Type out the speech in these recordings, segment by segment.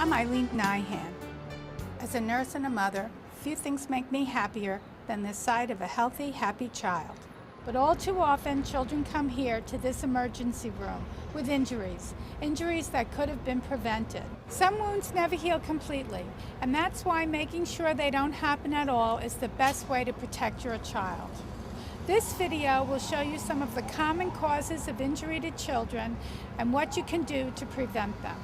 I'm Eileen Nyhan. As a nurse and a mother, few things make me happier than the sight of a healthy, happy child. But all too often, children come here to this emergency room with injuries that could have been prevented. Some wounds never heal completely, and that's why making sure they don't happen at all is the best way to protect your child. This video will show you some of the common causes of injury to children and what you can do to prevent them.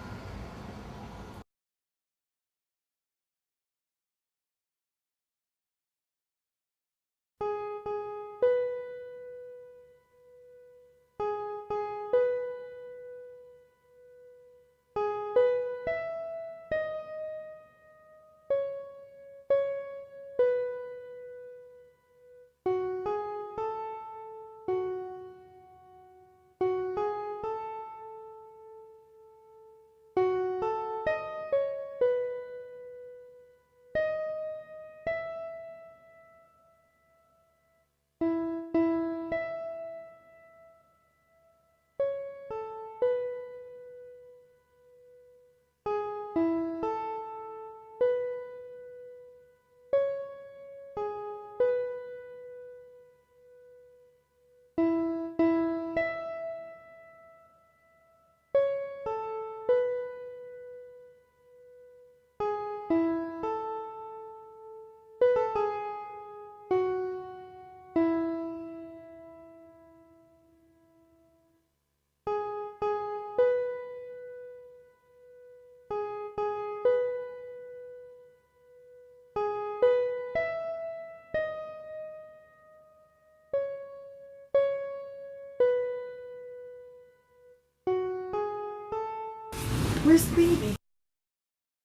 Where's the baby?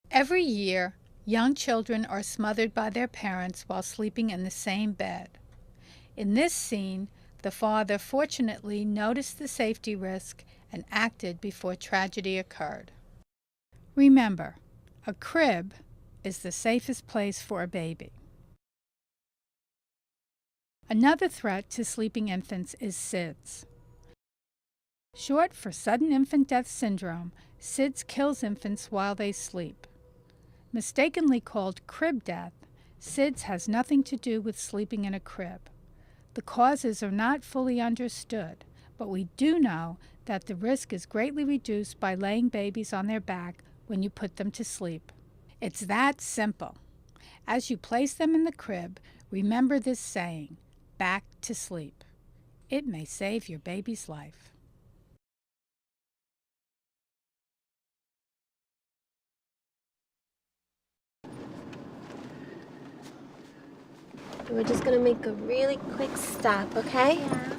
Every year, young children are smothered by their parents while sleeping in the same bed. In this scene, the father fortunately noticed the safety risk and acted before tragedy occurred. Remember, a crib is the safest place for a baby. Another threat to sleeping infants is SIDS. Short for sudden infant death syndrome, SIDS kills infants while they sleep. Mistakenly called crib death, SIDS has nothing to do with sleeping in a crib. The causes are not fully understood, but we do know that the risk is greatly reduced by laying babies on their back when you put them to sleep. It's that simple. As you place them in the crib, remember this saying, back to sleep. It may save your baby's life. We're just gonna make a really quick stop, okay? Yeah.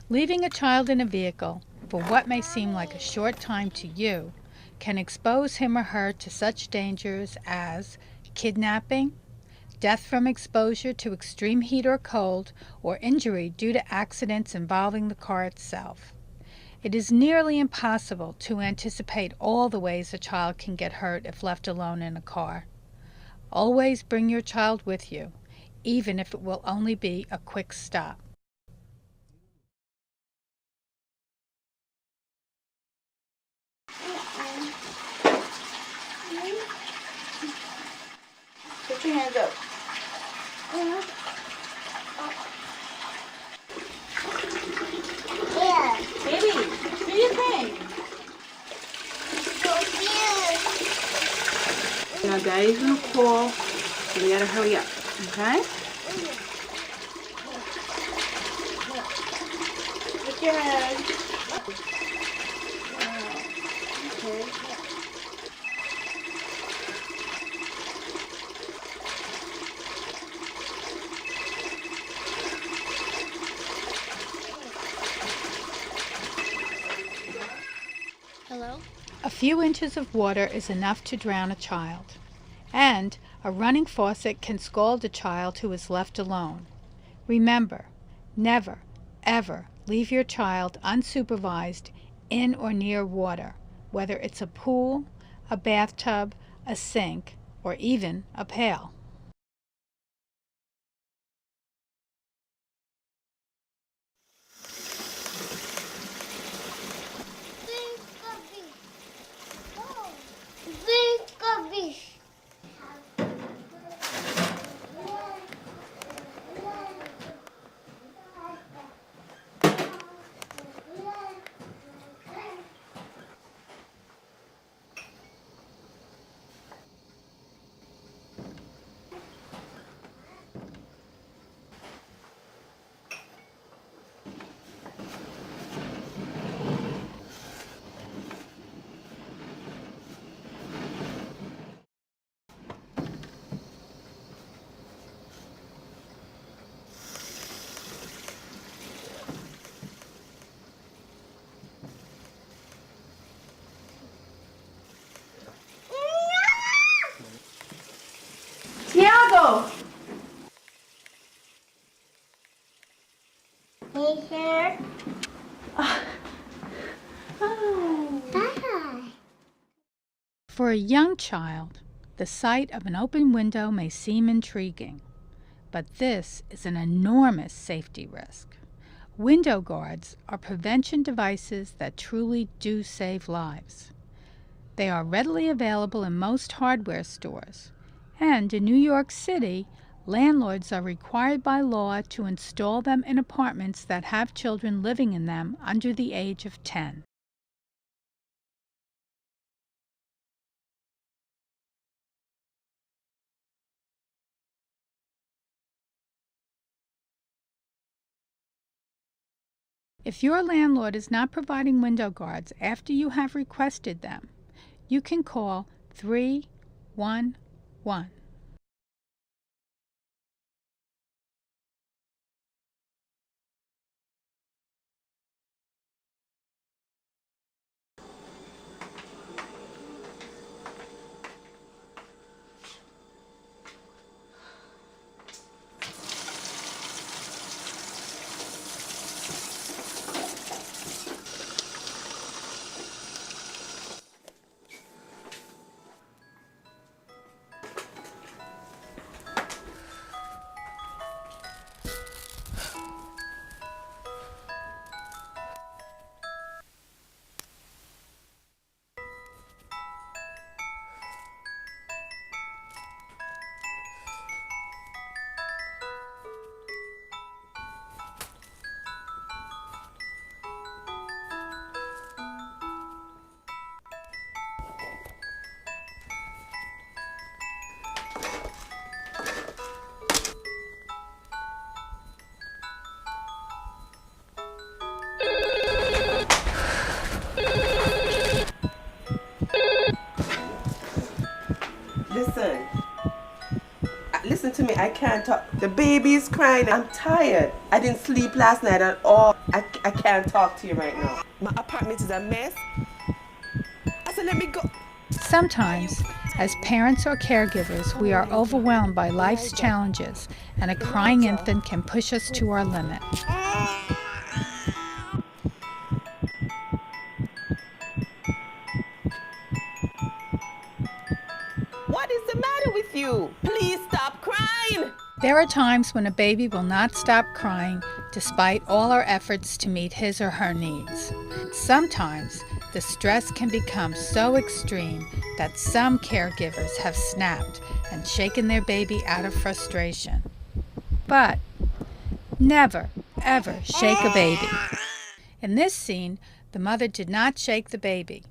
Leaving a child in a vehicle for what may seem like a short time to you can expose him or her to such dangers as kidnapping, death from exposure to extreme heat or cold, or injury due to accidents involving the car itself. It is nearly impossible to anticipate all the ways a child can get hurt if left alone in a car. Always bring your child with you, even if it will only be a quick stop. Put your hands up. Yeah. Baby, do your thing. So cute. Now Daddy's gonna call, so we gotta hurry up, okay? Look your head. Okay. Hello? A few inches of water is enough to drown a child, and a running faucet can scald a child who is left alone. Remember, never, ever leave your child unsupervised in or near water, whether it's a pool, a bathtub, a sink, or even a pail. Tiago! Hey, here. Hi. For a young child, the sight of an open window may seem intriguing, but this is an enormous safety risk. Window guards are prevention devices that truly do save lives. They are readily available in most hardware stores, and in New York City, landlords are required by law to install them in apartments that have children living in them under the age of 10. If your landlord is not providing window guards after you have requested them, you can call 311. Listen to me, I can't talk. The baby is crying. I'm tired. I didn't sleep last night at all. I can't talk to you right now. My apartment is a mess. I said, let me go. Sometimes, as parents or caregivers, we are overwhelmed by life's challenges, and a crying infant can push us to our limit. What is the matter with you? Please stop crying. There are times when a baby will not stop crying despite all our efforts to meet his or her needs. Sometimes, the stress can become so extreme that some caregivers have snapped and shaken their baby out of frustration. But never, ever shake a baby. In this scene, the mother did not shake the baby,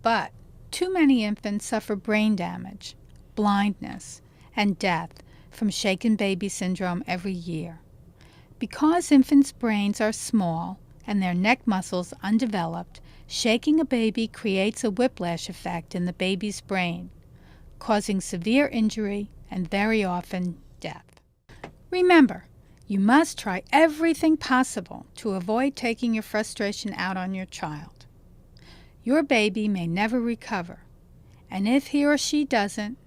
but too many infants suffer brain damage, blindness, and death from shaken baby syndrome every year. Because infants' brains are small and their neck muscles undeveloped, shaking a baby creates a whiplash effect in the baby's brain, causing severe injury and very often death. Remember, you must try everything possible to avoid taking your frustration out on your child. your baby may never recover, and if he or she doesn't,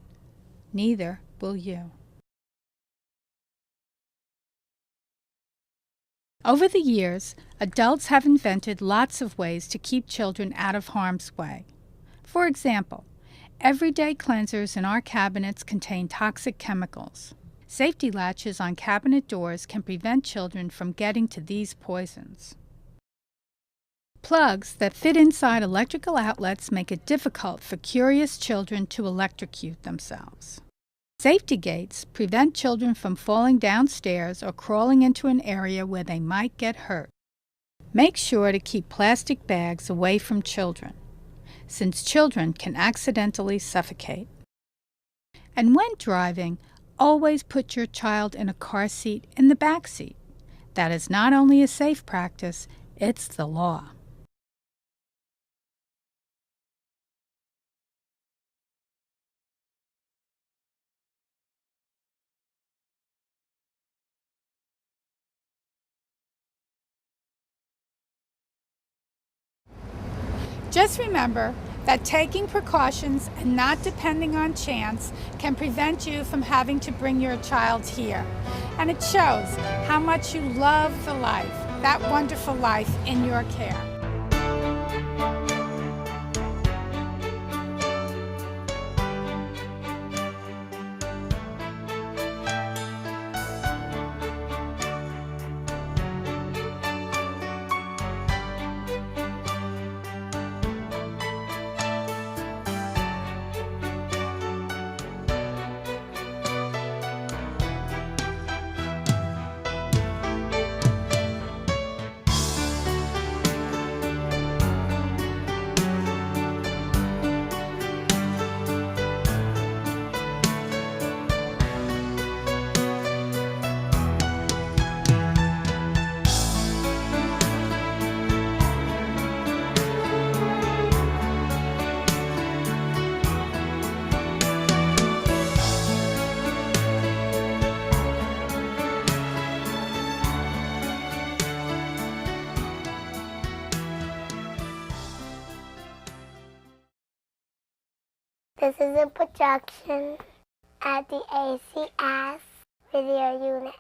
neither will you. Over the years, adults have invented lots of ways to keep children out of harm's way. For example, everyday cleansers in our cabinets contain toxic chemicals. Safety latches on cabinet doors can prevent children from getting to these poisons. Plugs that fit inside electrical outlets make it difficult for curious children to electrocute themselves. Safety gates prevent children from falling downstairs or crawling into an area where they might get hurt. Make sure to keep plastic bags away from children, since children can accidentally suffocate. And when driving, always put your child in a car seat in the back seat. That is not only a safe practice, it's the law. Just remember that taking precautions and not depending on chance can prevent you from having to bring your child here. And it shows how much you love the life, that wonderful life in your care. This is a production at the ACS Video Unit.